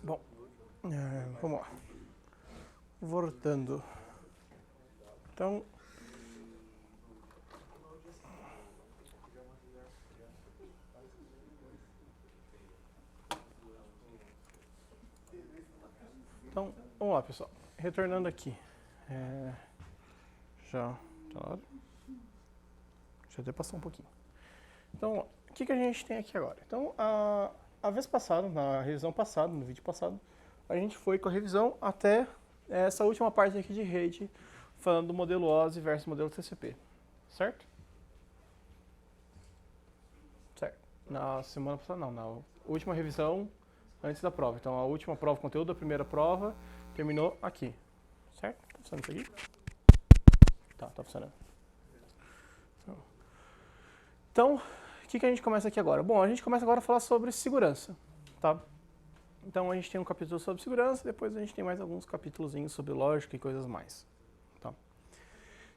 Bom, vamos lá. Voltando. Então, vamos lá, pessoal. Retornando aqui. Já até passou um pouquinho. Então, o que a gente tem aqui agora? Então, a vez passada, na revisão passada, no vídeo passado, a gente foi com a revisão até essa última parte aqui de rede, falando do modelo OSI versus modelo TCP, certo? Certo. Na semana passada, não, na última revisão antes da prova. Então, a última prova, conteúdo da primeira prova, terminou aqui, certo? Tá funcionando isso aqui? Tá funcionando. Então, o que a gente começa aqui agora? Bom, a gente começa agora a falar sobre segurança, tá? Então, a gente tem um capítulo sobre segurança, depois a gente tem mais alguns capítulozinhos sobre lógica e coisas mais, tá?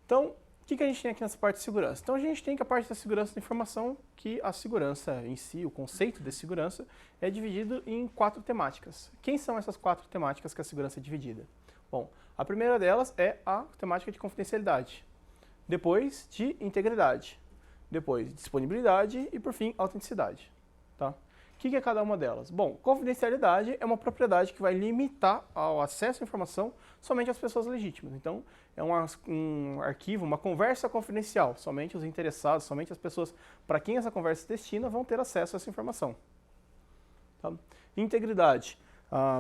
Então, o que a gente tem aqui nessa parte de segurança? Então, a gente tem que a parte da segurança da informação, que a segurança em si, o conceito de segurança, é dividido em 4 temáticas. Quem são essas 4 temáticas que a segurança é dividida? Bom, a primeira delas é a temática de confidencialidade, depois de integridade, depois disponibilidade e, por fim, autenticidade. Tá? O que é cada uma delas? Bom, confidencialidade é uma propriedade que vai limitar o acesso à informação somente às pessoas legítimas. Então, é um arquivo, uma conversa confidencial. Somente os interessados, somente as pessoas para quem essa conversa se destina vão ter acesso a essa informação. Tá? Integridade.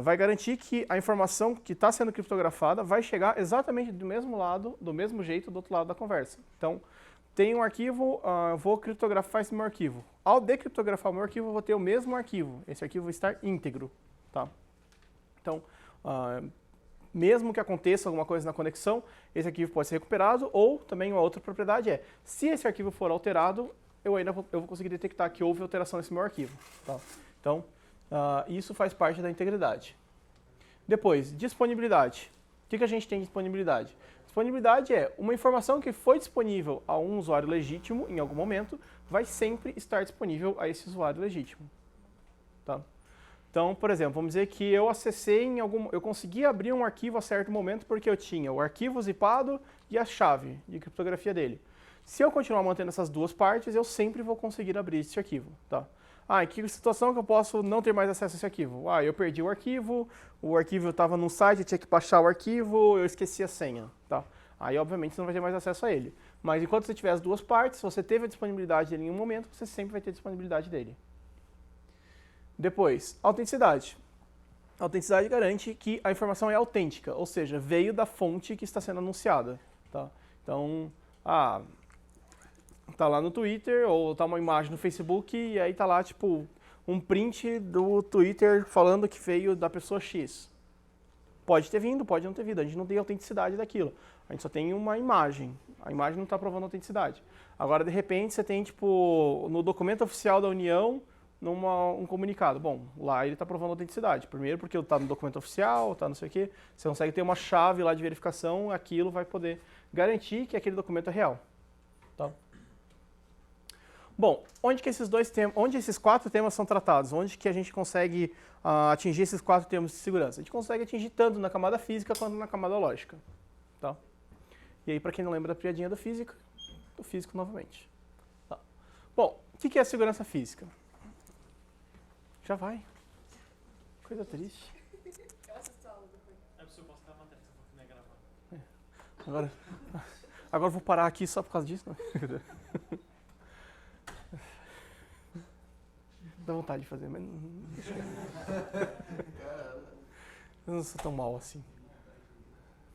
Vai garantir que a informação que está sendo criptografada vai chegar exatamente do mesmo lado, do mesmo jeito do outro lado da conversa. Então, tem um arquivo, vou criptografar esse meu arquivo. Ao decriptografar o meu arquivo, eu vou ter o mesmo arquivo. Esse arquivo vai estar íntegro. Tá? Então, mesmo que aconteça alguma coisa na conexão, esse arquivo pode ser recuperado, ou também uma outra propriedade é, se esse arquivo for alterado, eu vou conseguir detectar que houve alteração nesse meu arquivo. Tá? Então, isso faz parte da integridade. Depois, disponibilidade. O que a gente tem de disponibilidade? Disponibilidade é uma informação que foi disponível a um usuário legítimo em algum momento, vai sempre estar disponível a esse usuário legítimo. Tá? Então, por exemplo, vamos dizer que eu acessei eu consegui abrir um arquivo a certo momento porque eu tinha o arquivo zipado e a chave de criptografia dele. Se eu continuar mantendo essas duas partes, eu sempre vou conseguir abrir esse arquivo. Tá? Em que situação que eu posso não ter mais acesso a esse arquivo? Eu perdi o arquivo estava num site, eu tinha que baixar o arquivo, eu esqueci a senha. Tá? Aí, obviamente, você não vai ter mais acesso a ele. Mas enquanto você tiver as duas partes, se você teve a disponibilidade dele em um momento, você sempre vai ter a disponibilidade dele. Depois, autenticidade. A autenticidade garante que a informação é autêntica, ou seja, veio da fonte que está sendo anunciada. Tá? Então, tá lá no Twitter, ou tá uma imagem no Facebook, e aí tá lá, tipo, um print do Twitter falando que veio da pessoa X. Pode ter vindo, pode não ter vindo, a gente não tem autenticidade daquilo. A gente só tem uma imagem. A imagem não está provando autenticidade. Agora, de repente, você tem, tipo, no documento oficial da União, um comunicado. Bom, lá ele está provando autenticidade. Primeiro porque está no documento oficial, está não sei o quê. Você consegue ter uma chave lá de verificação, aquilo vai poder garantir que aquele documento é real. Tá? Bom, onde esses 4 temas são tratados? Onde que a gente consegue atingir esses 4 temas de segurança? A gente consegue atingir tanto na camada física quanto na camada lógica. Tá? E aí, para quem não lembra da piadinha do físico novamente. Tá. Bom, o que é a segurança física? Já vai. Coisa triste. Eu assisto a aula depois. É preciso postar a matéria, se não for gravar. Agora eu vou parar aqui só por causa disso. Dá vontade de fazer, mas eu não sou tão mal assim.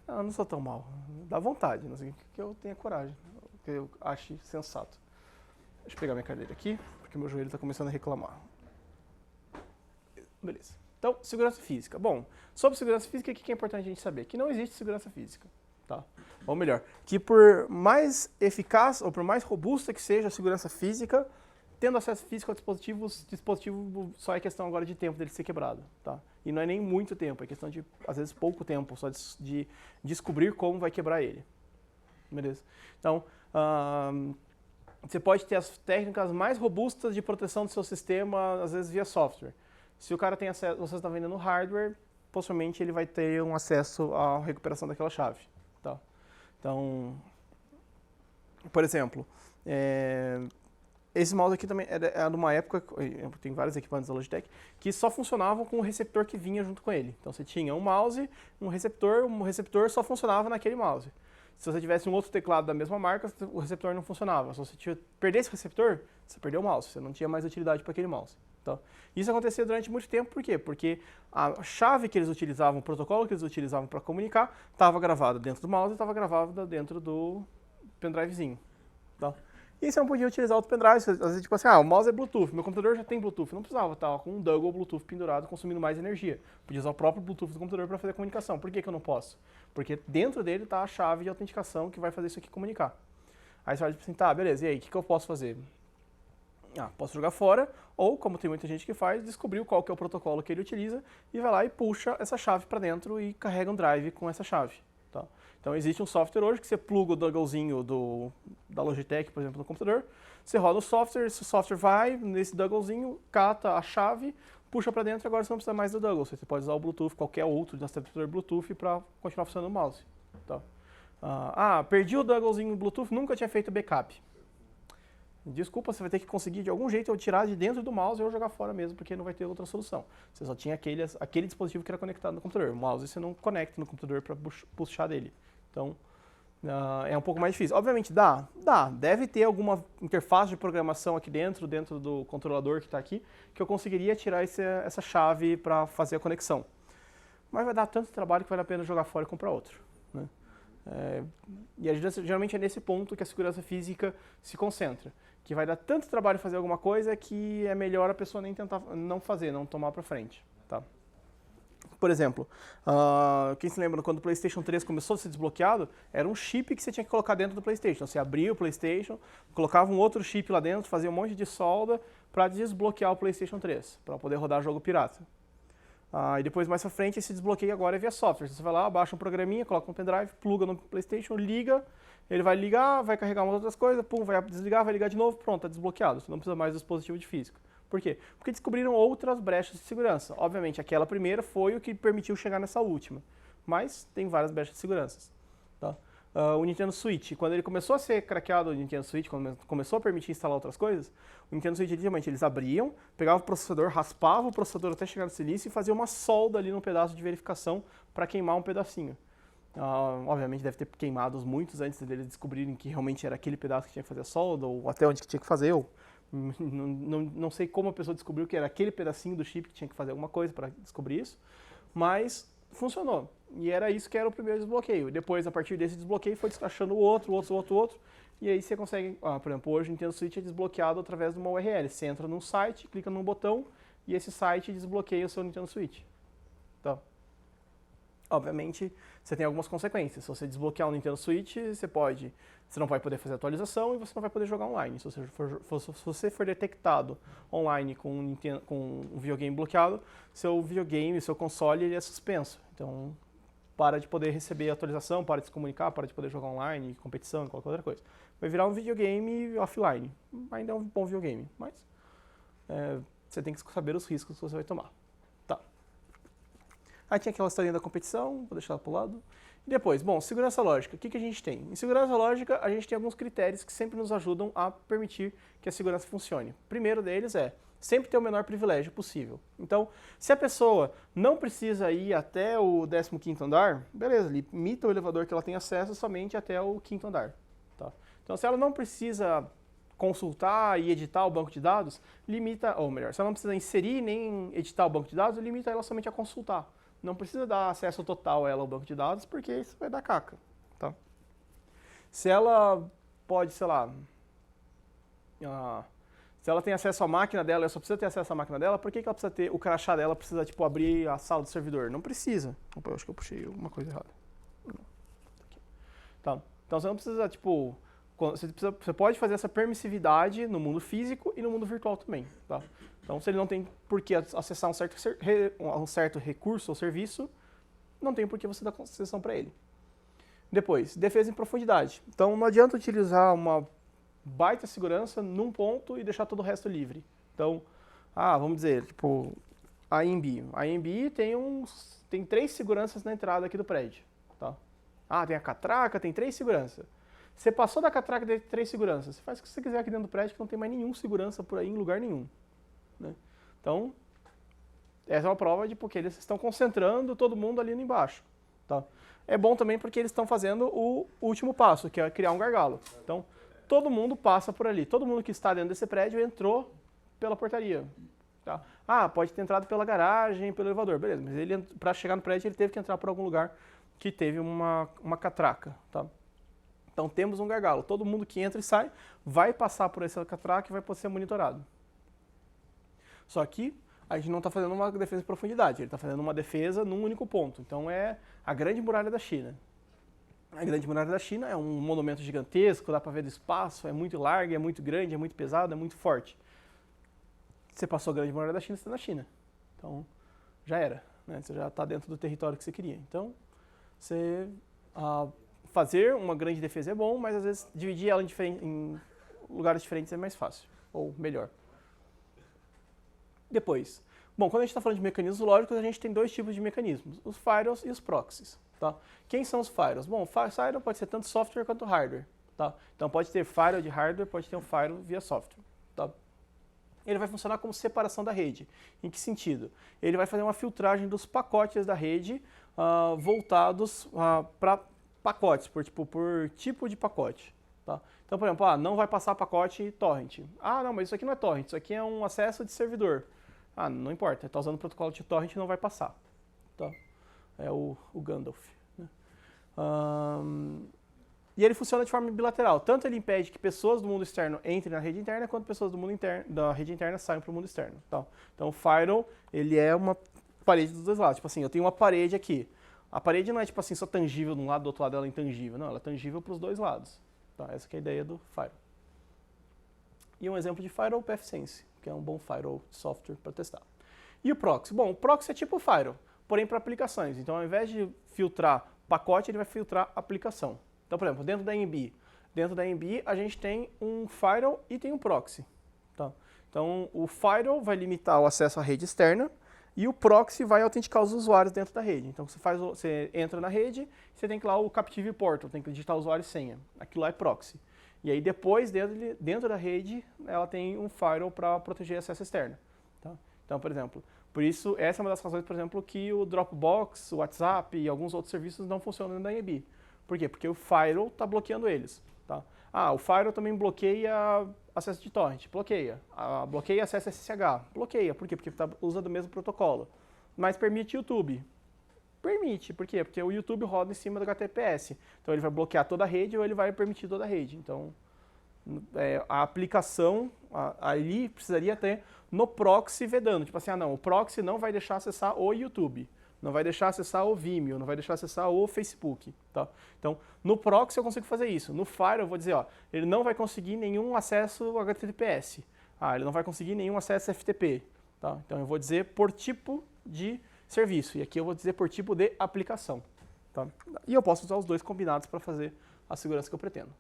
Não, eu não sou tão mal. Dá vontade, não sei que eu tenha coragem, que eu ache sensato. Deixa eu pegar minha cadeira aqui, porque meu joelho está começando a reclamar. Beleza. Então, segurança física. Bom, sobre segurança física, o que é importante a gente saber? Que não existe segurança física. Tá? Ou melhor, que por mais eficaz ou por mais robusta que seja a segurança física, tendo acesso físico a dispositivo só é questão agora de tempo dele ser quebrado. Tá? E não é nem muito tempo, é questão de, às vezes, pouco tempo, só de descobrir como vai quebrar ele. Beleza? Então, você pode ter as técnicas mais robustas de proteção do seu sistema, às vezes via software. Se o cara tem acesso, você está vendendo hardware, possivelmente ele vai ter um acesso à recuperação daquela chave. Tá? Então, por exemplo, esse mouse aqui também é de uma época, tem vários equipamentos da Logitech, que só funcionavam com o receptor que vinha junto com ele. Então você tinha um mouse, um receptor só funcionava naquele mouse. Se você tivesse um outro teclado da mesma marca, o receptor não funcionava. Se você perdesse o receptor, você perdeu o mouse, você não tinha mais utilidade para aquele mouse. Então, isso acontecia durante muito tempo, por quê? Porque a chave que eles utilizavam, o protocolo que eles utilizavam para comunicar, estava gravada dentro do mouse e estava gravada dentro do pendrivezinho. Tá? E você não podia utilizar outro pendrive, às vezes tipo assim, o mouse é Bluetooth, meu computador já tem Bluetooth, não precisava estar com um dongle Bluetooth pendurado consumindo mais energia. Podia usar o próprio Bluetooth do computador para fazer a comunicação. Por que que eu não posso? Porque dentro dele está a chave de autenticação que vai fazer isso aqui comunicar. Aí você vai dizer assim, tá, beleza, e aí, o que eu posso fazer? Posso jogar fora, ou, como tem muita gente que faz, descobriu qual que é o protocolo que ele utiliza e vai lá e puxa essa chave para dentro e carrega um drive com essa chave. Tá? Então existe um software hoje que você pluga o donglezinho da Logitech, por exemplo, no computador, você roda o software, esse software vai nesse donglezinho, cata a chave, puxa para dentro e agora você não precisa mais do dongle. Você pode usar o Bluetooth, qualquer outro adaptador Bluetooth para continuar funcionando o mouse. Tá? Perdi o donglezinho Bluetooth, nunca tinha feito backup. Desculpa, você vai ter que conseguir de algum jeito eu tirar de dentro do mouse ou jogar fora mesmo, porque não vai ter outra solução. Você só tinha aquele dispositivo que era conectado no computador. O mouse você não conecta no computador para puxar dele. Então, é um pouco mais difícil. Obviamente deve ter alguma interface de programação aqui dentro do controlador que está aqui, que eu conseguiria tirar essa chave para fazer a conexão. Mas vai dar tanto trabalho que vale a pena jogar fora e comprar outro. Né? E geralmente é nesse ponto que a segurança física se concentra. Que vai dar tanto trabalho fazer alguma coisa que é melhor a pessoa nem tentar não fazer, não tomar para frente. Tá? Por exemplo, quem se lembra quando o PlayStation 3 começou a ser desbloqueado, era um chip que você tinha que colocar dentro do PlayStation. Você abria o PlayStation, colocava um outro chip lá dentro, fazia um monte de solda para desbloquear o PlayStation 3, para poder rodar jogo pirata. E depois, mais pra frente, esse desbloqueio agora é via software. Você vai lá, baixa um programinha, coloca um pendrive, pluga no PlayStation, liga, ele vai ligar, vai carregar umas outras coisas, vai desligar, vai ligar de novo, pronto, tá desbloqueado. Você não precisa mais do dispositivo de físico. Por quê? Porque descobriram outras brechas de segurança. Obviamente, aquela primeira foi o que permitiu chegar nessa última. Mas tem várias brechas de segurança. Tá? O Nintendo Switch, quando ele começou a ser craqueado, o Nintendo Switch, quando começou a permitir instalar outras coisas, o Nintendo Switch, realmente, eles abriam, pegavam o processador, raspavam o processador até chegar no silício e faziam uma solda ali no pedaço de verificação para queimar um pedacinho. Obviamente deve ter queimado muitos antes deles descobrirem que realmente era aquele pedaço que tinha que fazer a solda, ou até onde que tinha que fazer, ou não sei como a pessoa descobriu que era aquele pedacinho do chip que tinha que fazer alguma coisa para descobrir isso, mas funcionou. E era isso que era o primeiro desbloqueio. Depois, a partir desse desbloqueio, foi descachando o outro, e aí você consegue, por exemplo, hoje o Nintendo Switch é desbloqueado através de uma URL. Você entra num site, clica num botão, e esse site desbloqueia o seu Nintendo Switch. Então, obviamente, você tem algumas consequências. Se você desbloquear o Nintendo Switch, você não vai poder fazer atualização e você não vai poder jogar online. Se você for detectado online com um videogame bloqueado, seu videogame, seu console, ele é suspenso. Então, para de poder receber atualização, para de se comunicar, para de poder jogar online, competição, qualquer outra coisa. Vai virar um videogame offline. Ainda é um bom videogame, mas você tem que saber os riscos que você vai tomar. Tá. Aí tinha aquela historinha da competição, vou deixar ela para o lado. E depois, segurança lógica. O que a gente tem? Em segurança lógica, a gente tem alguns critérios que sempre nos ajudam a permitir que a segurança funcione. O primeiro deles é sempre ter o menor privilégio possível. Então, se a pessoa não precisa ir até o 15º andar, beleza, limita o elevador que ela tem acesso somente até o 5º andar. Tá? Então, se ela não precisa consultar e editar o banco de dados, limita, ou melhor, se ela não precisa inserir nem editar o banco de dados, limita ela somente a consultar. Não precisa dar acesso total a ela ao banco de dados, porque isso vai dar caca. Tá? Se ela pode, sei lá, se ela tem acesso à máquina dela, ela só precisa ter acesso à máquina dela, por que ela precisa ter, o crachá dela precisa, tipo, abrir a sala do servidor? Não precisa. Opa, eu acho que eu puxei alguma coisa errada. Tá. Então você não precisa, tipo, você pode fazer essa permissividade no mundo físico e no mundo virtual também. Tá? Então, se ele não tem por que acessar um certo recurso ou serviço, não tem por que você dar concessão para ele. Depois, defesa em profundidade. Então, não adianta utilizar uma baita segurança num ponto e deixar todo o resto livre. Então, vamos dizer, tipo, a AMB. A AMB tem 3 seguranças na entrada aqui do prédio. Tá? Ah, tem a catraca, tem 3 seguranças. Você passou da catraca de 3 seguranças, você faz o que você quiser aqui dentro do prédio que não tem mais nenhum segurança por aí em lugar nenhum. Né? Então, essa é uma prova de porque eles estão concentrando todo mundo ali embaixo. Tá? É bom também porque eles estão fazendo o último passo, que é criar um gargalo. Então, todo mundo passa por ali. Todo mundo que está dentro desse prédio entrou pela portaria. Tá? Ah, pode ter entrado pela garagem, pelo elevador, beleza. Mas ele, para chegar no prédio, ele teve que entrar por algum lugar que teve uma catraca. Tá? Então, temos um gargalo. Todo mundo que entra e sai vai passar por essa catraca e vai poder ser monitorado. Só que a gente não está fazendo uma defesa de profundidade, ele está fazendo uma defesa num único ponto. Então é a Grande Muralha da China. A Grande Muralha da China é um monumento gigantesco, dá para ver do espaço, é muito largo, é muito grande, é muito pesado, é muito forte. Você passou a Grande Muralha da China, você está na China. Então já era, né? Você já está dentro do território que você queria. Então você fazer uma grande defesa é bom, mas às vezes dividir ela em lugares diferentes é mais fácil, ou melhor. Depois, bom, quando a gente está falando de mecanismos lógicos, a gente tem 2 tipos de mecanismos, os firewalls e os proxies. Tá? Quem são os firewalls? Bom, o firewall pode ser tanto software quanto hardware. Tá? Então pode ter firewall de hardware, pode ter um firewall via software. Tá? Ele vai funcionar como separação da rede. Em que sentido? Ele vai fazer uma filtragem dos pacotes da rede voltados para pacotes, por tipo de pacote. Tá? Então, por exemplo, não vai passar pacote torrent. Ah, não, mas isso aqui não é torrent, isso aqui é um acesso de servidor. Ah, não importa, está usando o protocolo de torrent, não vai passar. Tá? É o Gandalf. Né? E ele funciona de forma bilateral. Tanto ele impede que pessoas do mundo externo entrem na rede interna, quanto pessoas do mundo interno, da rede interna saiam para o mundo externo. Tá? Então o firewall, ele é uma parede dos 2 lados. Tipo assim, eu tenho uma parede aqui. A parede não é tipo assim, só tangível de um lado, do outro lado ela é intangível. Não, ela é tangível para os 2 lados. Tá? Essa que é a ideia do firewall. E um exemplo de firewall, o PFSense, que é um bom firewall de software para testar. E o proxy? Bom, o proxy é tipo o firewall, porém para aplicações. Então, ao invés de filtrar pacote, ele vai filtrar aplicação. Então, por exemplo, dentro da AMB a gente tem um firewall e tem um proxy. Tá? Então, o firewall vai limitar o acesso à rede externa e o proxy vai autenticar os usuários dentro da rede. Então, você entra na rede, você tem que ir lá o Captive Portal, tem que digitar usuário e senha. Aquilo lá é proxy. E aí depois, dentro da rede, ela tem um firewall para proteger acesso externo. Tá? Então, por exemplo, por isso, essa é uma das razões, por exemplo, que o Dropbox, o WhatsApp e alguns outros serviços não funcionam na AMB. Por quê? Porque o firewall está bloqueando eles. Tá? Ah, o firewall também bloqueia acesso de torrent, bloqueia. Bloqueia acesso SSH, bloqueia. Por quê? Porque usa do mesmo protocolo. Mas permite YouTube. Permite, por quê? Porque o YouTube roda em cima do HTTPS. Então ele vai bloquear toda a rede ou ele vai permitir toda a rede. Então a aplicação ali precisaria ter no proxy vedando. Tipo assim, não, o proxy não vai deixar acessar o YouTube, não vai deixar acessar o Vimeo, não vai deixar acessar o Facebook. Tá? Então no proxy eu consigo fazer isso. No Firewall eu vou dizer, ele não vai conseguir nenhum acesso HTTPS. Ele não vai conseguir nenhum acesso FTP. Tá? Então eu vou dizer por tipo de serviço. E aqui eu vou dizer por tipo de aplicação. Tá? E eu posso usar os 2 combinados para fazer a segurança que eu pretendo.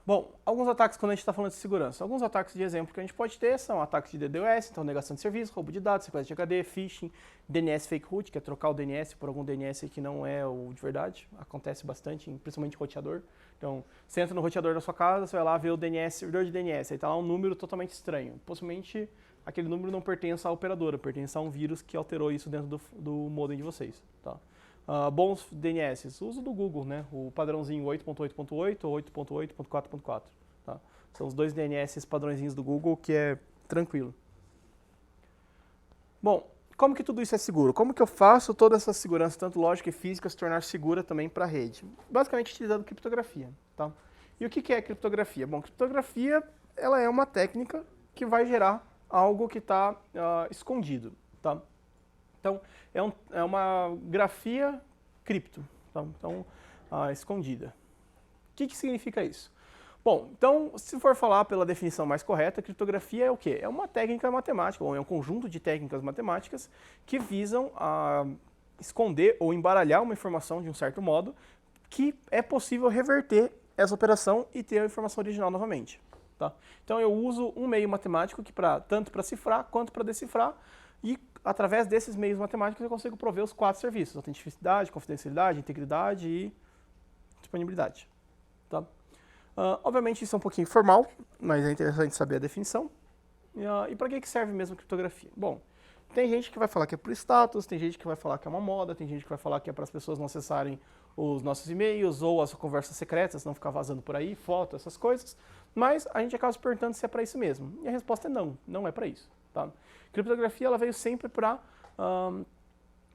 Bom, alguns ataques quando a gente está falando de segurança. Alguns ataques de exemplo que a gente pode ter são ataques de DDoS, então negação de serviço, roubo de dados, sequência de HD, phishing, DNS fake root, que é trocar o DNS por algum DNS que não é o de verdade. Acontece bastante, principalmente em roteador. Então, você entra no roteador da sua casa, você vai lá ver o DNS, servidor de DNS, aí está lá um número totalmente estranho. Possivelmente aquele número não pertence à operadora, pertence a um vírus que alterou isso dentro do modem de vocês. Tá? Bons DNS, uso do Google, né? O padrãozinho 8.8.8 ou 8.8.4.4. Tá? São os 2 DNS padrõezinhos do Google que é tranquilo. Bom, como que tudo isso é seguro? Como que eu faço toda essa segurança, tanto lógica e física, se tornar segura também para a rede? Basicamente utilizando criptografia. Tá? E o que é criptografia? Bom, criptografia ela é uma técnica que vai gerar algo que está escondido. Tá? Então, é uma grafia cripto, tá? Então, escondida. O que significa isso? Bom, então, se for falar pela definição mais correta, criptografia é o quê? É uma técnica matemática, ou é um conjunto de técnicas matemáticas que visam esconder ou embaralhar uma informação de um certo modo que é possível reverter essa operação e ter a informação original novamente. Tá? Então eu uso um meio matemático que tanto para cifrar quanto para decifrar, e através desses meios matemáticos eu consigo prover os 4 serviços: autenticidade, confidencialidade, integridade e disponibilidade. Tá? Obviamente isso é um pouquinho formal, mas é interessante saber a definição. E para que serve mesmo a criptografia? Bom, tem gente que vai falar que é por status, tem gente que vai falar que é uma moda, tem gente que vai falar que é para as pessoas não acessarem os nossos e-mails ou as conversas secretas, não ficar vazando por aí, foto, essas coisas. Mas a gente acaba se perguntando se é para isso mesmo. E a resposta é não, não é para isso. Tá? Criptografia ela veio sempre para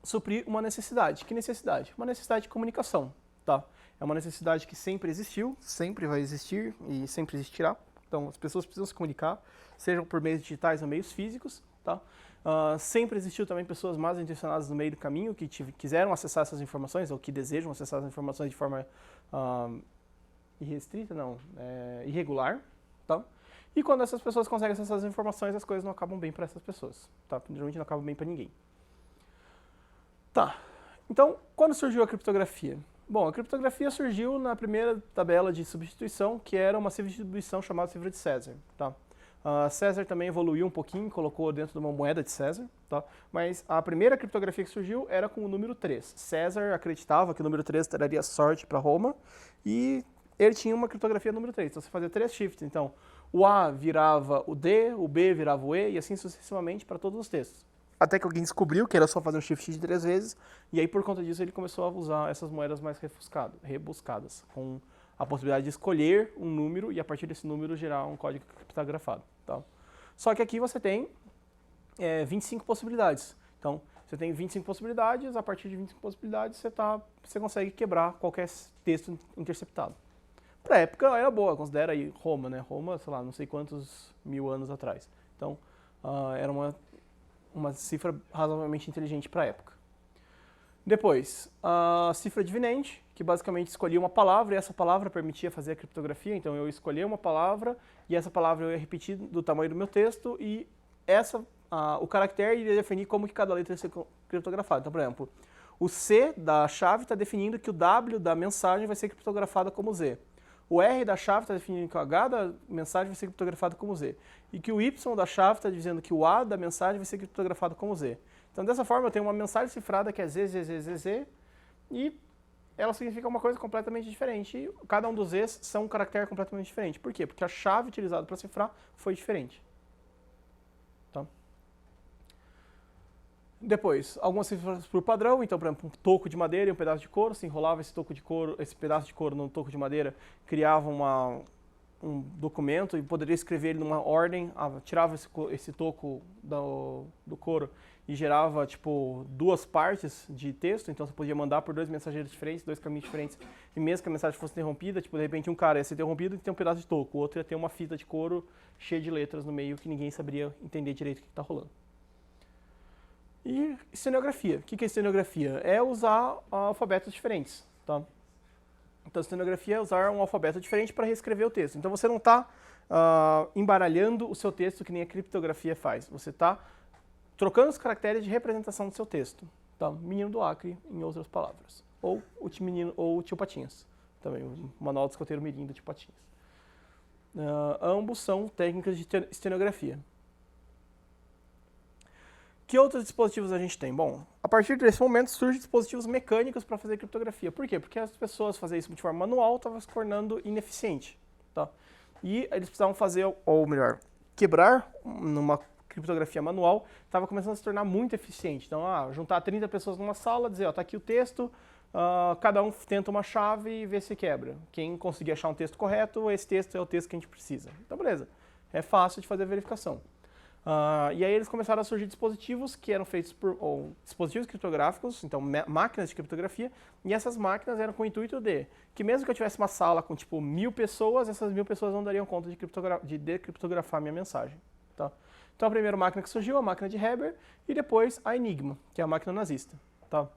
suprir uma necessidade. Que necessidade? Uma necessidade de comunicação. Tá? É uma necessidade que sempre existiu, sempre vai existir e sempre existirá. Então as pessoas precisam se comunicar, sejam por meios digitais ou meios físicos. Tá? Sempre existiu também pessoas mal intencionadas no meio do caminho que quiseram acessar essas informações ou que desejam acessar as informações de forma irrestrita, não, irregular. Tá? E quando essas pessoas conseguem acessar as informações, as coisas não acabam bem para essas pessoas. Tá? Geralmente não acabam bem para ninguém. Tá. Então, quando surgiu a criptografia? Bom, a criptografia surgiu na primeira tabela de substituição, que era uma cifra de distribuição chamada cifra de César. Tá? César também evoluiu um pouquinho, colocou dentro de uma moeda de César, tá? Mas a primeira criptografia que surgiu era com o número 3. César acreditava que o número 3 traria sorte para Roma e ele tinha uma criptografia número 3. Então você fazia 3 shifts. Então o A virava o D, o B virava o E e assim sucessivamente para todos os textos. Até que alguém descobriu que era só fazer um shift de 3 vezes e aí por conta disso ele começou a usar essas moedas mais rebuscadas, com a possibilidade de escolher um número e a partir desse número gerar um código criptografado. Tá? Só que aqui você tem 25 possibilidades. Então, você tem 25 possibilidades, a partir de 25 possibilidades você consegue quebrar qualquer texto interceptado. Para a época era boa, considera aí Roma, né? Roma, sei lá, não sei quantos mil anos atrás. Então, era uma cifra razoavelmente inteligente para a época. Depois, a cifra divinente, que basicamente escolhia uma palavra e essa palavra permitia fazer a criptografia. Então eu escolhia uma palavra e essa palavra eu ia repetir do tamanho do meu texto e o caractere iria definir como que cada letra ia ser criptografada. Então, por exemplo, o C da chave está definindo que o W da mensagem vai ser criptografada como Z. O R da chave está definindo que o H da mensagem vai ser criptografado como Z. E que o Y da chave está dizendo que o A da mensagem vai ser criptografado como Z. Então, dessa forma, eu tenho uma mensagem cifrada que é ZZZZZ e ela significa uma coisa completamente diferente. E cada um dos Zs são um caractere completamente diferente. Por quê? Porque a chave utilizada para cifrar foi diferente. Tá? Depois, algumas cifras por padrão. Então, por exemplo, um toco de madeira e um pedaço de couro. Se enrolava esse pedaço de couro no toco de madeira, criava um documento e poderia escrever ele numa ordem, tirava esse toco do couro e gerava, tipo, 2 partes de texto, então você podia mandar por 2 mensageiros diferentes, 2 caminhos diferentes, e mesmo que a mensagem fosse interrompida, tipo, de repente um cara ia ser interrompido e ter um pedaço de toco, o outro ia ter uma fita de couro cheia de letras no meio que ninguém saberia entender direito o que está rolando. E estenografia. O que é estenografia? É usar alfabetos diferentes, tá? Então, estenografia é usar um alfabeto diferente para reescrever o texto. Então, você não está embaralhando o seu texto que nem a criptografia faz. Você está trocando os caracteres de representação do seu texto. Tá? Menino do Acre, em outras palavras. Ou o tio Patinhas. Também, o manual do escoteiro mirim do tio Patinhas. Ambos são técnicas de estenografia. Que outros dispositivos a gente tem? Bom, a partir desse momento surgem dispositivos mecânicos para fazer criptografia. Por quê? Porque as pessoas fazerem isso de forma manual estava se tornando ineficiente. Tá? E eles precisavam fazer, ou melhor, quebrar numa criptografia manual, estava começando a se tornar muito eficiente. Então, juntar 30 pessoas numa sala, dizer, tá aqui o texto, cada um tenta uma chave e vê se quebra. Quem conseguir achar um texto correto, esse texto é o texto que a gente precisa. Então, beleza. É fácil de fazer a verificação. E aí eles começaram a surgir dispositivos que eram feitos dispositivos criptográficos, então máquinas de criptografia, e essas máquinas eram com o intuito de que mesmo que eu tivesse uma sala com tipo 1000 pessoas, essas 1000 pessoas não dariam conta de decriptografar minha mensagem. Tá? Então a primeira máquina que surgiu, a máquina de Haber, e depois a Enigma, que é a máquina nazista. Tá?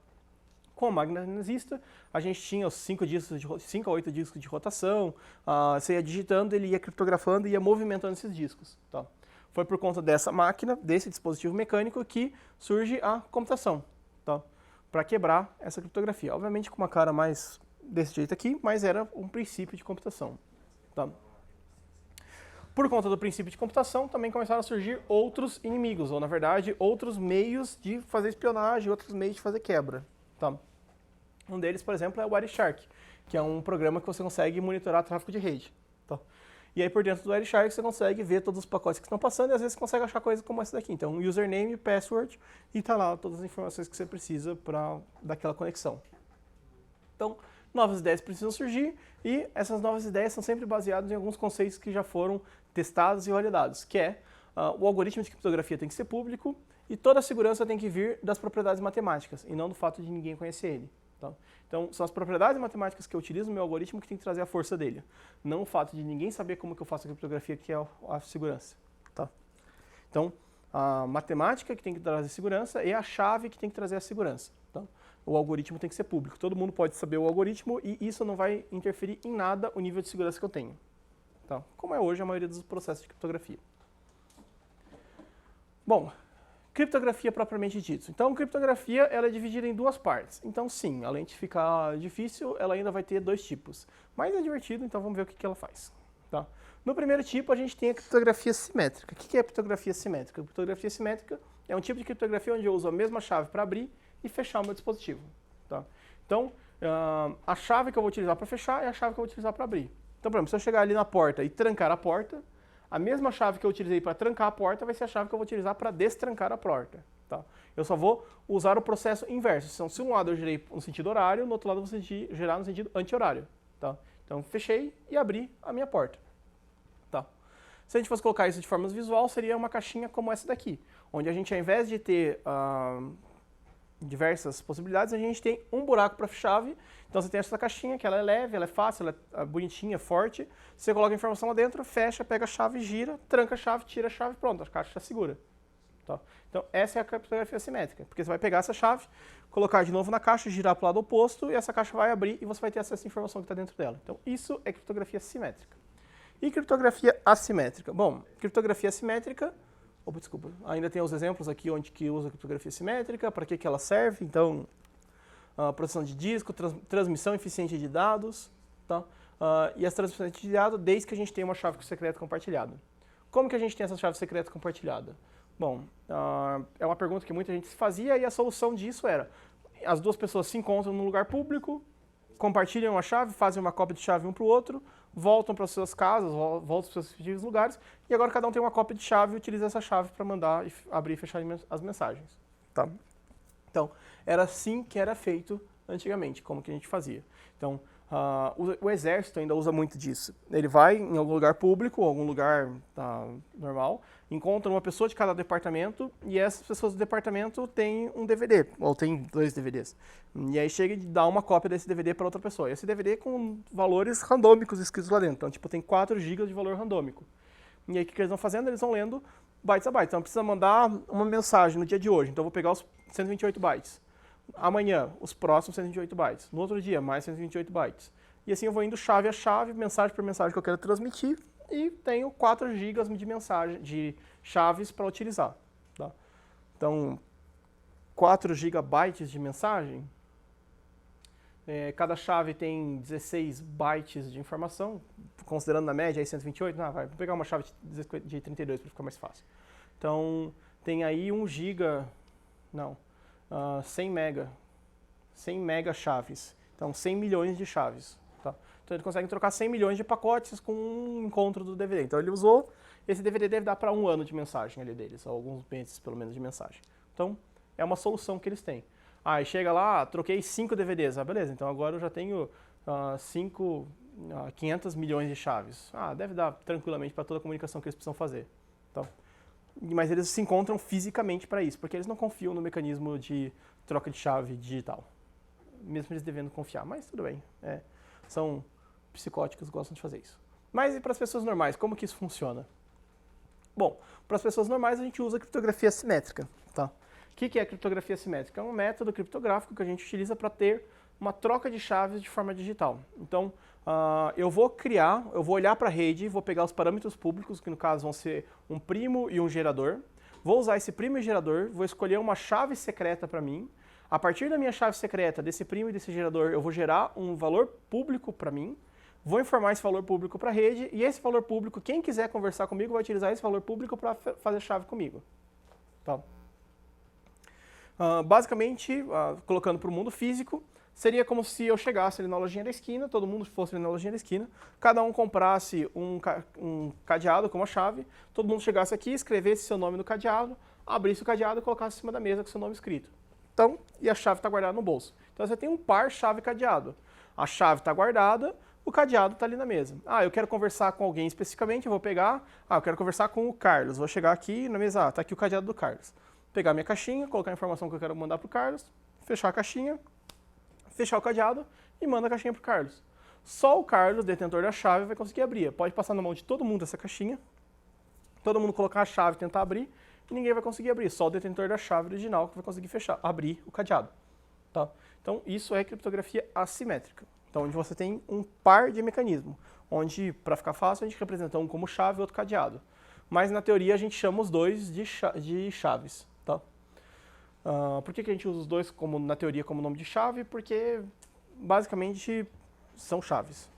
Com a máquina nazista, a gente tinha os 5 a 8 discos de rotação, você ia digitando, ele ia criptografando e ia movimentando esses discos. Tá? Foi por conta dessa máquina, desse dispositivo mecânico, que surge a computação, tá? Para quebrar essa criptografia. Obviamente com uma cara mais desse jeito aqui, mas era um princípio de computação. Tá? Por conta do princípio de computação, também começaram a surgir outros inimigos, ou na verdade, outros meios de fazer espionagem, outros meios de fazer quebra. Tá? Um deles, por exemplo, é o Wireshark, que é um programa que você consegue monitorar tráfego de rede. Tá? E aí, por dentro do Wireshark, você consegue ver todos os pacotes que estão passando e às vezes você consegue achar coisas como essa daqui. Então, username, password, e tá lá todas as informações que você precisa para daquela conexão. Então, novas ideias precisam surgir e essas novas ideias são sempre baseadas em alguns conceitos que já foram testados e validados, que é o algoritmo de criptografia tem que ser público e toda a segurança tem que vir das propriedades matemáticas e não do fato de ninguém conhecer ele. Tá? Então, são as propriedades matemáticas que eu utilizo no meu algoritmo que tem que trazer a força dele, não o fato de ninguém saber como que eu faço a criptografia, que é a segurança. Tá? Então, a matemática que tem que trazer segurança e a chave que tem que trazer a segurança. Tá? O algoritmo tem que ser público. Todo mundo pode saber o algoritmo e isso não vai interferir em nada o nível de segurança que eu tenho. Tá? Como é hoje a maioria dos processos de criptografia. Bom, criptografia propriamente dito. Então, criptografia ela é dividida em duas partes. Então, sim, além de ficar difícil, ela ainda vai ter dois tipos. Mas é divertido, então vamos ver o que ela faz. Tá? No primeiro tipo, a gente tem a criptografia simétrica. O que é a criptografia simétrica? A criptografia simétrica é um tipo de criptografia onde eu uso a mesma chave para abrir e fechar o meu dispositivo. Tá? Então, a chave que eu vou utilizar para fechar é a chave que eu vou utilizar para abrir. Então, por exemplo, se eu chegar ali na porta e trancar a porta, a mesma chave que eu utilizei para trancar a porta vai ser a chave que eu vou utilizar para destrancar a porta. Tá? Eu só vou usar o processo inverso. Então, se um lado eu girei no sentido horário, no outro lado eu vou girar no sentido anti-horário. Tá? Então, fechei e abri a minha porta. Tá? Se a gente fosse colocar isso de forma visual, seria uma caixinha como essa daqui, onde a gente, ao invés de ter diversas possibilidades, a gente tem um buraco para a chave. Então você tem essa caixinha que ela é leve, ela é fácil, ela é bonitinha, forte. Você coloca a informação lá dentro, fecha, pega a chave, gira, tranca a chave, tira a chave, pronto, a caixa está segura. Tá? Então essa é a criptografia simétrica, porque você vai pegar essa chave, colocar de novo na caixa, girar para o lado oposto e essa caixa vai abrir e você vai ter acesso à informação que está dentro dela. Então isso é criptografia simétrica. E criptografia assimétrica? Bom, criptografia assimétrica, desculpa, ainda tem os exemplos aqui onde que usa criptografia simétrica, para que ela serve. Então, proteção de disco, transmissão eficiente de dados, tá? E as transmissões de dados desde que a gente tenha uma chave secreta compartilhada. Como que a gente tem essa chave secreta compartilhada? Bom, é uma pergunta que muita gente se fazia e a solução disso era, as duas pessoas se encontram num lugar público, compartilham a chave, fazem uma cópia de chave um para o outro, voltam para as suas casas, voltam para os seus respectivos lugares, e agora cada um tem uma cópia de chave e utiliza essa chave para mandar, abrir e fechar as mensagens. Tá? Então, era assim que era feito antigamente, como que a gente fazia. Então, o exército ainda usa muito disso. Ele vai em algum lugar público, algum lugar normal, encontra uma pessoa de cada departamento e essas pessoas do departamento têm um DVD, ou tem 2 DVDs. E aí chega e dá uma cópia desse DVD para outra pessoa. E esse DVD com valores randômicos escritos lá dentro. Então, tipo, tem 4 GB de valor randômico. E aí o que eles vão fazendo? Eles vão lendo bytes a bytes. Então, precisa mandar uma mensagem no dia de hoje. Então, eu vou pegar os 128 bytes. Amanhã, os próximos 128 bytes. No outro dia, mais 128 bytes. E assim eu vou indo chave a chave, mensagem por mensagem que eu quero transmitir, e tenho 4 GB de mensagem, de chaves para utilizar. Tá? Então, 4 GB de mensagem, cada chave tem 16 bytes de informação, considerando na média aí 128, vou pegar uma chave de 32 para ficar mais fácil. Então, tem aí 1 GB, 100 mega chaves. Então, 100 milhões de chaves. Tá? Então, ele consegue trocar 100 milhões de pacotes com um encontro do DVD. Então, ele usou, esse DVD deve dar para 1 ano de mensagem ali deles, ou alguns meses, pelo menos, de mensagem. Então, é uma solução que eles têm. Aí chega lá, troquei 5 DVDs. Beleza, então agora eu já tenho 500 milhões de chaves. Deve dar tranquilamente para toda a comunicação que eles precisam fazer. Então, mas eles se encontram fisicamente para isso, porque eles não confiam no mecanismo de troca de chave digital. Mesmo eles devendo confiar, mas tudo bem. São psicóticos, gostam de fazer isso. Mas e para as pessoas normais, como que isso funciona? Bom, para as pessoas normais a gente usa criptografia simétrica. Tá? O que é a criptografia simétrica? É um método criptográfico que a gente utiliza para ter uma troca de chaves de forma digital. Então, eu vou olhar para a rede, vou pegar os parâmetros públicos, que no caso vão ser um primo e um gerador, vou usar esse primo e gerador, vou escolher uma chave secreta para mim. A partir da minha chave secreta, desse primo e desse gerador, eu vou gerar um valor público para mim. vou informar esse valor público para a rede, e esse valor público, quem quiser conversar comigo, vai utilizar esse valor público para fazer chave comigo. Tá? Basicamente, colocando para o mundo físico, seria como se eu chegasse ali na lojinha da esquina, todo mundo fosse ali na lojinha da esquina, cada um comprasse um cadeado com uma chave, todo mundo chegasse aqui, escrevesse seu nome no cadeado, abrisse o cadeado e colocasse em cima da mesa com seu nome escrito. Então, e a chave está guardada no bolso. Então você tem um par chave cadeado. A chave está guardada, o cadeado está ali na mesa. Eu quero conversar com alguém especificamente, eu vou pegar, eu quero conversar com o Carlos, vou chegar aqui na mesa, está aqui o cadeado do Carlos. Pegar minha caixinha, colocar a informação que eu quero mandar para o Carlos, fechar a caixinha, fechar o cadeado e manda a caixinha para o Carlos. Só o Carlos, detentor da chave, vai conseguir abrir. Pode passar na mão de todo mundo essa caixinha, todo mundo colocar a chave e tentar abrir, e ninguém vai conseguir abrir. Só o detentor da chave original que vai conseguir abrir o cadeado. Tá? Então, isso é criptografia assimétrica. Então, onde você tem um par de mecanismo, onde, para ficar fácil, a gente representa um como chave e outro cadeado. Mas, na teoria, a gente chama os dois de chaves. Tá? Por que a gente usa os dois, na teoria, como nome de chave? Porque, basicamente, são chaves.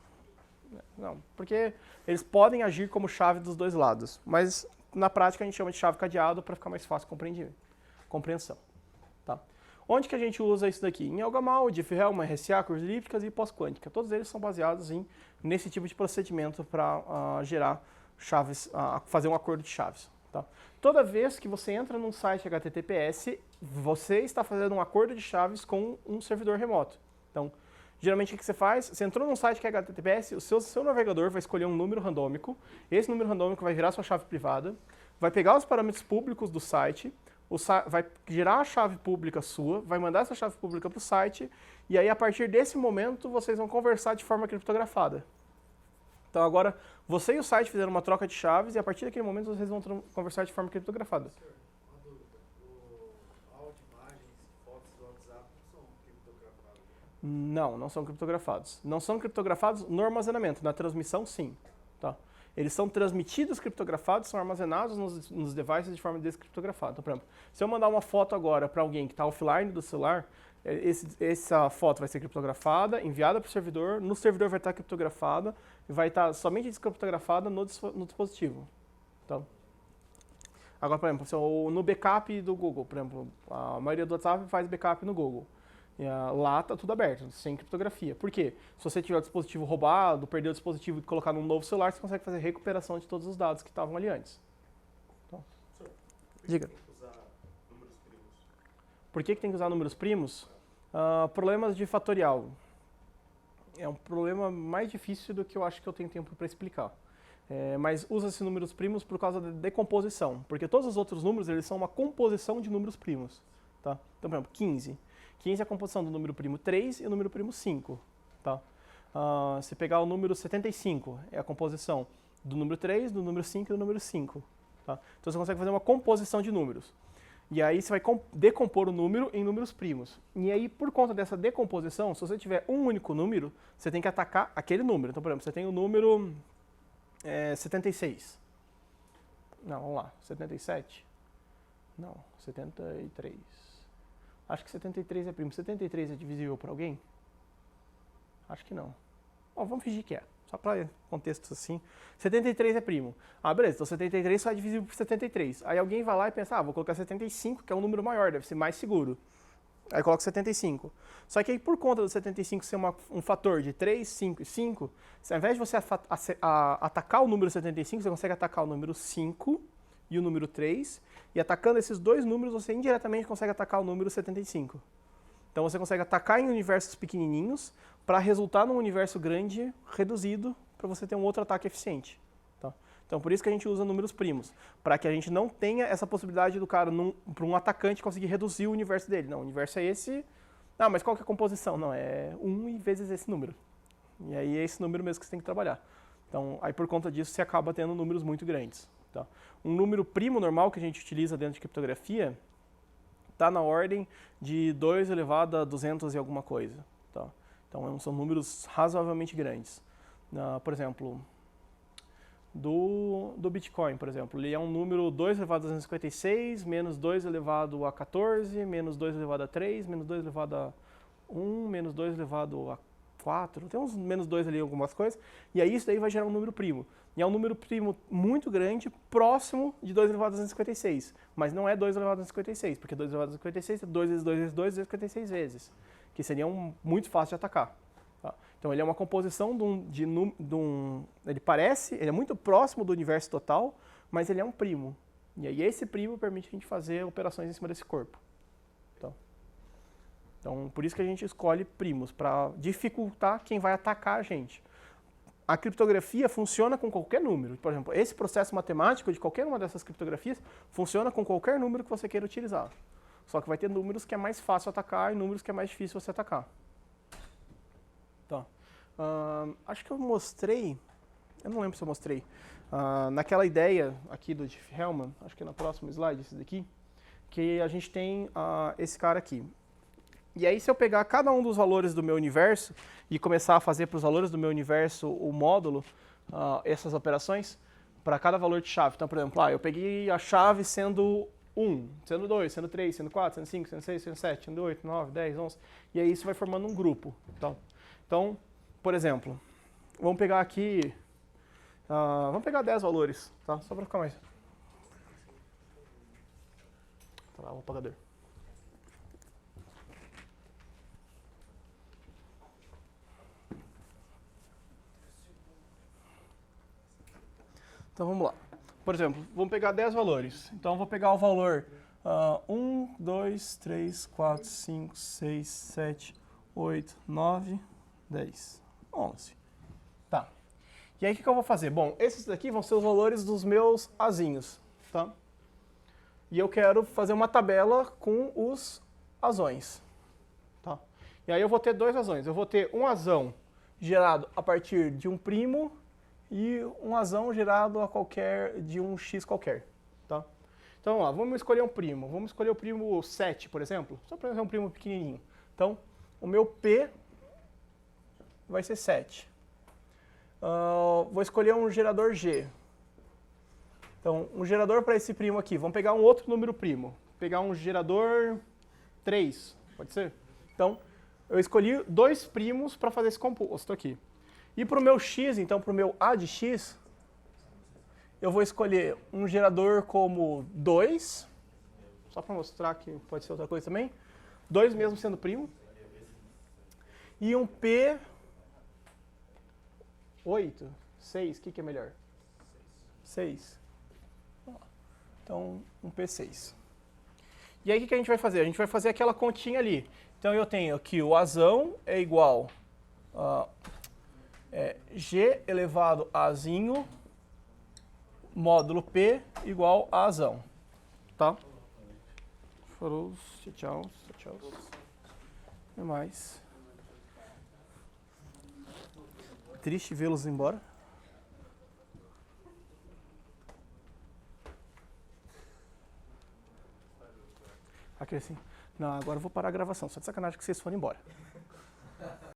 Não, porque eles podem agir como chave dos dois lados, mas, na prática, a gente chama de chave cadeado para ficar mais fácil de compreensão. Tá? Onde que a gente usa isso daqui? Em Elgamal, Diffie-Hellman, RSA, curvas elípticas e pós-quântica. Todos eles são baseados nesse tipo de procedimento para gerar chaves, fazer um acordo de chaves. Tá? Toda vez que você entra num site HTTPS, você está fazendo um acordo de chaves com um servidor remoto. Então, geralmente o que você faz? Você entrou num site que é HTTPS, o seu navegador vai escolher um número randômico, esse número randômico vai virar sua chave privada, vai pegar os parâmetros públicos do site, vai gerar a chave pública sua, vai mandar essa chave pública para o site, e aí a partir desse momento vocês vão conversar de forma criptografada. Então agora você e o site fizeram uma troca de chaves e a partir daquele momento vocês vão conversar de forma criptografada. Uma dúvida. O áudio, imagens, fotos do WhatsApp não são criptografados? Não são criptografados. Não são criptografados no armazenamento, na transmissão sim. Tá? Eles são transmitidos criptografados, são armazenados nos devices de forma descriptografada. Então, por exemplo, se eu mandar uma foto agora para alguém que está offline do celular, essa foto vai ser criptografada, enviada para o servidor, no servidor vai estar criptografada e vai estar somente descriptografada no dispositivo. Então, agora, por exemplo, no backup do Google, por exemplo, a maioria do WhatsApp faz backup no Google. Lá está tudo aberto, sem criptografia. Por quê? Se você tiver o dispositivo roubado, perder o dispositivo e colocar num novo celular, você consegue fazer recuperação de todos os dados que estavam ali antes. Então, diga. Por que tem que usar números primos? Problemas de fatorial. É um problema mais difícil do que eu acho que eu tenho tempo para explicar. Mas usa-se números primos por causa da decomposição, porque todos os outros números eles são uma composição de números primos. Tá? Então, por exemplo, 15. 15 é a composição do número primo 3 e o número primo 5. Tá? Se pegar o número 75, é a composição do número 3, do número 5 e do número 5. Tá? Então você consegue fazer uma composição de números. E aí você vai decompor o número em números primos. E aí, por conta dessa decomposição, se você tiver um único número, você tem que atacar aquele número. Então, por exemplo, você tem o número 76. Não, vamos lá. 77? Não, 73. Acho que 73 é primo. 73 é divisível por alguém? Acho que não. Vamos fingir que é. Só para contextos assim. 73 é primo. Beleza. Então 73 só é divisível por 73. Aí alguém vai lá e pensa, vou colocar 75, que é um número maior, deve ser mais seguro. Aí coloca 75. Só que aí por conta do 75 ser um fator de 3, 5 e 5, ao invés de você atacar o número 75, você consegue atacar o número 5 e o número 3, e atacando esses dois números, você indiretamente consegue atacar o número 75. Então você consegue atacar em universos pequenininhos para resultar num universo grande, reduzido, para você ter um outro ataque eficiente. Tá? Então por isso que a gente usa números primos, para que a gente não tenha essa possibilidade do cara, para um atacante, conseguir reduzir o universo dele. Não, o universo é esse, mas qual que é a composição? Não, é 1 vezes esse número. E aí é esse número mesmo que você tem que trabalhar. Então aí por conta disso você acaba tendo números muito grandes. Tá? Um número primo normal que a gente utiliza dentro de criptografia está na ordem de 2 elevado a 200 e alguma coisa. Tá? Então são números razoavelmente grandes. Por exemplo, do Bitcoin, por exemplo, ele é um número 2 elevado a 256, menos 2 elevado a 14, menos 2 elevado a 3, menos 2 elevado a 1, menos 2 elevado a 4, tem uns menos 2 ali, algumas coisas, e aí isso daí vai gerar um número primo. E é um número primo muito grande, próximo de 2 elevado a 256. Mas não é 2 elevado a 256, porque 2 elevado a 256 é 2 vezes 2 vezes 2 vezes 56 vezes, que seria muito fácil de atacar. Tá? Então ele é uma composição ele é muito próximo do universo total, mas ele é um primo. E aí esse primo permite a gente fazer operações em cima desse corpo. Então, por isso que a gente escolhe primos, para dificultar quem vai atacar a gente. A criptografia funciona com qualquer número. Por exemplo, esse processo matemático de qualquer uma dessas criptografias funciona com qualquer número que você queira utilizar. Só que vai ter números que é mais fácil atacar e números que é mais difícil você atacar. Tá. Acho que eu mostrei, eu não lembro se eu mostrei, naquela ideia aqui do Diffie-Hellman, acho que é no próximo slide, esse daqui, que a gente tem esse cara aqui. E aí, se eu pegar cada um dos valores do meu universo e começar a fazer para os valores do meu universo o módulo, essas operações, para cada valor de chave. Então, por exemplo, eu peguei a chave sendo 1, sendo 2, sendo 3, sendo 4, sendo 5, sendo 6, sendo 7, sendo 8, 9, 10, 11. E aí isso vai formando um grupo. Então por exemplo, vamos pegar aqui, vamos pegar 10 valores, tá? Só para ficar mais... Tá lá o apagador. Então vamos lá. Por exemplo, vamos pegar 10 valores. Então eu vou pegar o valor 1, 2, 3, 4, 5, 6, 7, 8, 9, 10, 11. Tá. E aí o que eu vou fazer? Bom, esses daqui vão ser os valores dos meus azinhos. Tá? E eu quero fazer uma tabela com os azões. Tá? E aí eu vou ter dois azões. Eu vou ter um azão gerado a partir de um primo e um azão gerado de um x qualquer, tá? Então, vamos escolher um primo. Vamos escolher o primo 7, por exemplo. Só para fazer um primo pequenininho. Então, o meu P vai ser 7. Vou escolher um gerador G. Então, um gerador para esse primo aqui. Vamos pegar um outro número primo. Vou pegar um gerador 3, pode ser? Então, eu escolhi dois primos para fazer esse composto aqui. E para o meu x, então para o meu A de x, eu vou escolher um gerador como 2, só para mostrar que pode ser outra coisa também, 2 mesmo sendo primo, e um P 8, 6, o que é melhor? 6. Então, um P6. E aí o que a gente vai fazer? A gente vai fazer aquela continha ali. Então eu tenho que o azão é igual a G elevado a azinho módulo P igual a azão. Tá? Falou, tchau, tchau. Até mais. Triste vê-los embora. Aqui assim. Não, agora eu vou parar a gravação. Só de sacanagem que vocês foram embora.